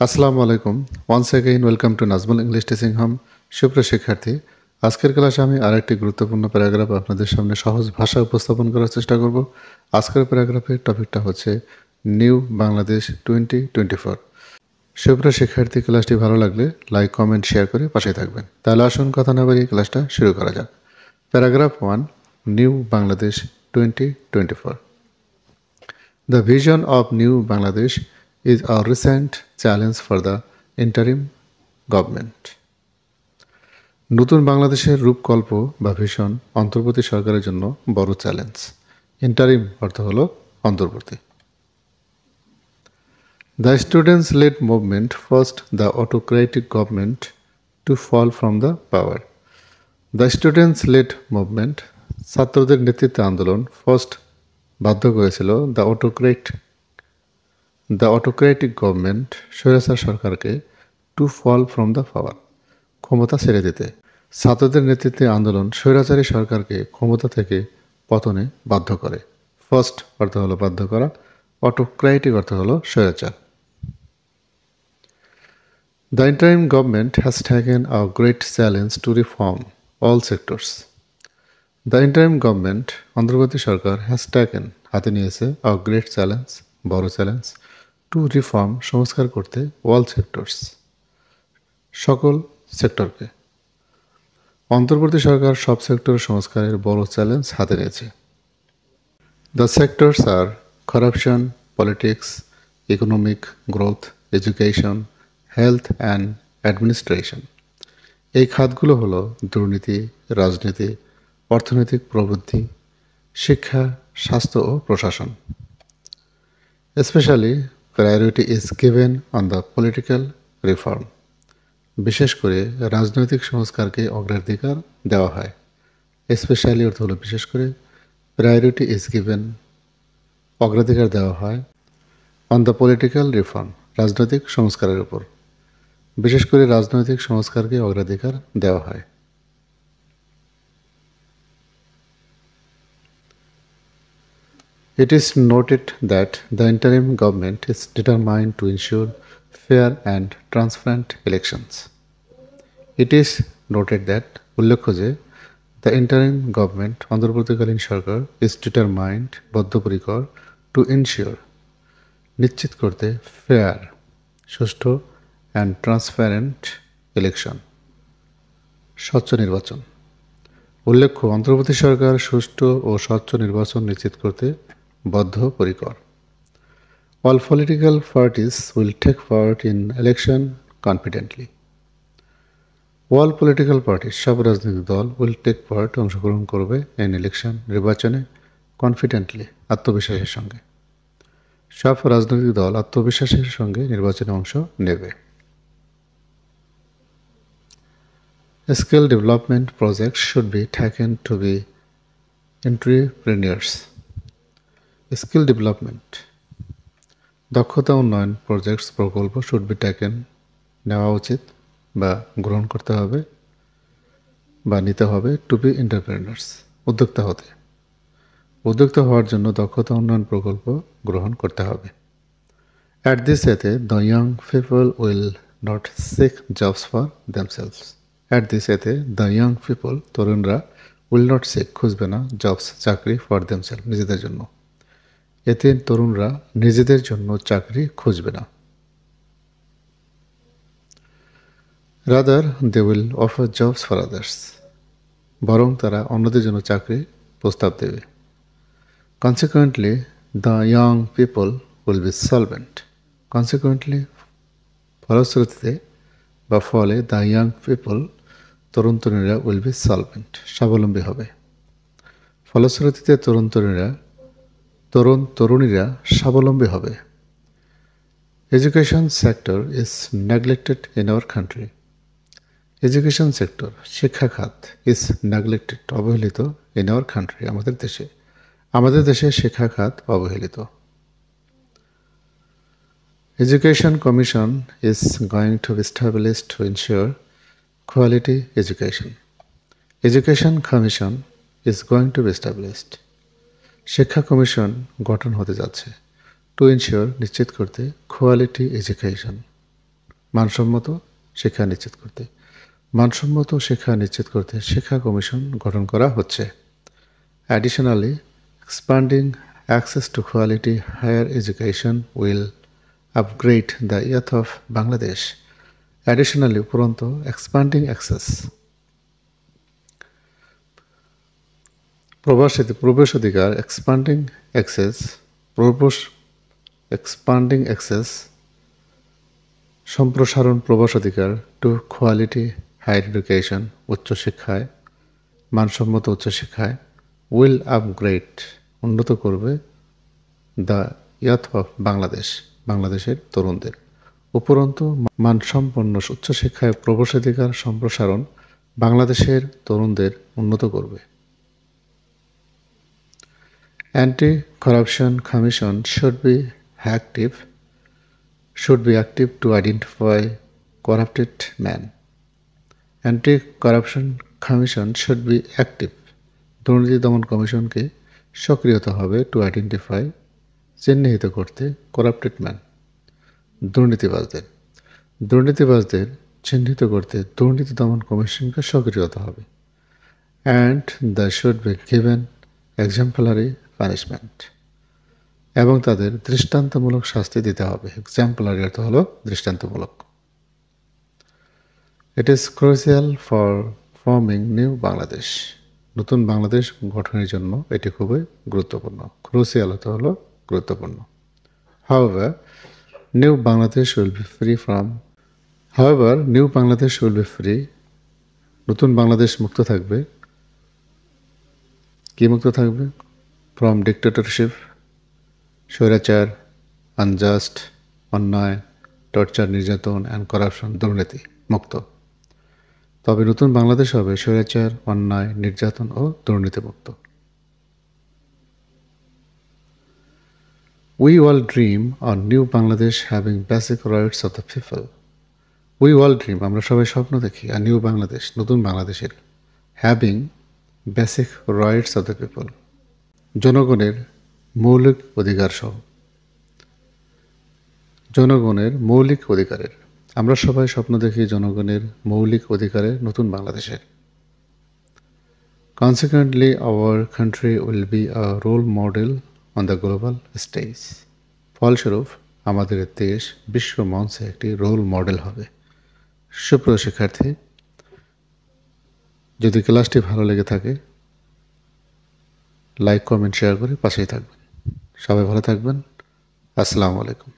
আসসালামু আলাইকুম। Once again welcome to Nazmul English teaching home. সুপ্রিয় শিক্ষার্থী, আজকের ক্লাসে আমি আরেকটি গুরুত্বপূর্ণ প্যারাগ্রাফ আপনাদের সামনে সহজ ভাষায় উপস্থাপন করার চেষ্টা করব। আজকের প্যারাগ্রাফের টপিকটা হচ্ছে নিউ বাংলাদেশ 2024। সুপ্রিয় শিক্ষার্থী, ক্লাসটি ভালো লাগলে লাইক, কমেন্ট, শেয়ার করে পাশে থাকবেন। তাহলে আসুন কথা না বাড়িয়ে ক্লাসটা শুরু করা যাক। Paragraph 1, new Bangladesh 2024. The vision of New Bangladesh is a recent challenge for the interim government. নতুন বাংলাদেশের রূপকল্প বা ভিশন অন্তর্বর্তী সরকারের জন্য বড় চ্যালেঞ্জ। ইন্টারিম অর্থ হলো অন্তর্বর্তী। The students-led movement forced the autocratic government to fall from the power. The students-led movement, ছাত্রদের নেতৃত্বে আন্দোলন, ফার্স্ট বাধ্য করেছিল দ্য অটোক্রেটিক গভর্নমেন্ট, স্বৈরাচার সরকারকে, to fall from the power, ক্ষমতা ছেড়ে দিতে। ছাত্রদের নেতৃত্বে আন্দোলন স্বৈরাচারী সরকারকে ক্ষমতা থেকে পতনে বাধ্য করে। ফার্স্ট অর্থ হলো বাধ্য করা, অটোক্রেটিক অর্থ হলো স্বৈরাচার। The interim government has taken a great challenge to reform all sectors. The interim government, অন্তর্বর্তী সরকার, has taken, হাতে নিয়েছে, a great challenge, বড় চ্যালেঞ্জ, টু রিফর্ম, সংস্কার করতে, all sectors, সকল সেক্টরকে। অন্তর্বর্তী সরকার সব সেক্টর সংস্কারের বড় চ্যালেঞ্জ হাতে নিয়েছে। The sectors are corruption, politics, economic growth, education, health and administration. এই খাতগুলো হলো দুর্নীতি, রাজনীতি, অর্থনৈতিক প্রবৃদ্ধি, শিক্ষা, স্বাস্থ্য ও প্রশাসন। Especially priority is given on the political reform. বিশেষ করে রাজনৈতিক সংস্কারকে অগ্রাধিকার দেওয়া হয়। স্পেশালি অর্থ হলো বিশেষ করে, প্রায়োরিটি ইজ গিভেন অগ্রাধিকার দেওয়া হয়, অন দ্য পলিটিক্যাল রিফর্ম রাজনৈতিক সংস্কারের উপর, বিশেষ করে রাজনৈতিক সংস্কারকে অগ্রাধিকার দেওয়া হয়। It is noted that the interim government is determined to ensure fair and transparent elections. It is noted that, উল্লেখ্য যে, the interim government, অন্তর্বর্তীকালীন সরকার, is determined, বদ্ধপরিকর, to ensure, নিশ্চিত করতে, fair, সুষ্ঠু, and transparent election, স্বচ্ছ নির্বাচন। উল্লেখ্য, অন্তর্বর্তী সরকার সুষ্ঠু ও স্বচ্ছ নির্বাচন নিশ্চিত করতে বদ্ধপরিকর। All political parties will take part in election confidently. All political parties, সব রাজনৈতিক দল, will take part, অংশগ্রহণ করবে, in election, নির্বাচনে, confidently, আত্মবিশ্বাসের সঙ্গে। সব রাজনৈতিক দল আত্মবিশ্বাসের সঙ্গে নির্বাচনে অংশ নেবে। Skill development projects should be taken to be entrepreneurs. Skill development, দক্ষতা উন্নয়ন প্রজেক্টস, প্রকল্প, শুড বি টেকেন, নেওয়া উচিত বা গ্রহণ করতে হবে বা নিতে হবে, টু বি এন্টারপ্রেনার্স, উদ্যোক্তা হতে। উদ্যোক্তা হওয়ার জন্য দক্ষতা উন্নয়ন প্রকল্প গ্রহণ করতে হবে। At this age, the young people will not seek jobs for themselves. At this age, the young people, তরুণরা, উইল নট সিক, খুঁজবে না, জবস, চাকরি, ফর দেমসেলভ, নিজেদের জন্য। এতে তরুণরা নিজেদের জন্য চাকরি খুঁজবে না। Rather they will offer jobs for others, বরং তারা অন্যদের জন্য চাকরি প্রস্তাব দেবে। Consequently the young people will be solvent. Consequently, ফলশ্রুতিতে বা ফলে, দ্য ইয়াং পিপল, তরুণ তরুণীরা, উইল বি সলভেন্ট, স্বাবলম্বী হবে। ফলশ্রুতিতে তরুণ তরুণীরা স্বাবলম্বী হবে। Education sector is neglected in our country. Education sector, শিক্ষা খাত, ইজ নেগলেক্টেড, অবহেলিত, ইন আওয়ার কান্ট্রি, আমাদের দেশে শিক্ষা খাত অবহেলিত। Education commission is going to B established to ensure quality education. Education commission is going to B established, শিক্ষা commission গঠন হতে যাচ্ছে, টু এনশিওর, নিশ্চিত করতে, কোয়ালিটি এডুকেশন, মানসম্মত শিক্ষা নিশ্চিত করতে। মানসম্মত শিক্ষা নিশ্চিত করতে শিক্ষা কমিশন গঠন করা হচ্ছে। Additionally, expanding access to quality higher education will upgrade the youth of Bangladesh. Additionally, উপরন্ত expanding access প্রবেশ অধিকার expanding access সম্প্রসারণ প্রবেশ অধিকার টু কোয়ালিটি হায়ার এডুকেশন উচ্চশিক্ষায় মানসম্মত উচ্চশিক্ষায় উইল আপগ্রেড উন্নত করবে দ্য ইয়াথ অফ বাংলাদেশের তরুণদের। উপরন্তু মানসম্পন্ন উচ্চশিক্ষায় প্রবেশাধিকার সম্প্রসারণ বাংলাদেশের তরুণদের উন্নত করবে। Anti-Corruption Commission should be active to identify corrupted men. Anti-Corruption Commission should be active. দুর্নীতি দমন কমিশনকে সক্রিয় হতে হবে টু আইডেন্টিফাই চিহ্নিত করতে করাপ্টেড ম্যান দুর্নীতিবাজদের চিহ্নিত করতে দুর্নীতি দমন কমিশনকে সক্রিয় হতে হবে। And the should be given exemplary punishment এবং তাদের দৃষ্টান্তমূলক শাস্তি দিতে হবে। এক্সাম্পলারি অর্থ হলো দৃষ্টান্তমূলক। It is crucial for forming new Bangladesh নতুন বাংলাদেশ গঠনের জন্য এটি খুবই গুরুত্বপূর্ণ। ক্রুশিয়াল অর্থ হলো গুরুত্বপূর্ণ। However, New Bangladesh will be free. নতুন বাংলাদেশ মুক্ত থাকবে। কি মুক্ত থাকবে? ফ্রম ডিক্টেটরশিপ, স্বৈরাচার, আনজাস্ট, অন্যায়, টর্চার, নির্যাতন অ্যান্ড করাপশন, দুর্নীতি মুক্ত। তবে নতুন বাংলাদেশ হবে স্বৈরাচার, অন্যায়, নির্যাতন ও দুর্নীতি মুক্ত। We all dream on new Bangladesh having basic rights of the people. We all dream, আমরা সবাই স্বপ্ন দেখি, a new বাংলাদেশ, নতুন বাংলাদেশের, having basic rights of the people, জনগণের মৌলিক অধিকার সহ, জনগণের মৌলিক অধিকারের। আমরা সবাই স্বপ্ন দেখি জনগণের মৌলিক অধিকারের নতুন বাংলাদেশের। Consequently, our country will be a role model on the global stage. ফলস্বরূপ আমাদের দেশ বিশ্ব মঞ্চে একটি রোল মডেল হবে। সুপ্রিয় শিক্ষার্থী, যদি ক্লাসটি ভালো লেগে থাকে লাইক, কমেন্ট, শেয়ার করে পাশেই থাকবেন। সবাই ভালো থাকবেন। আসসালামু আলাইকুম।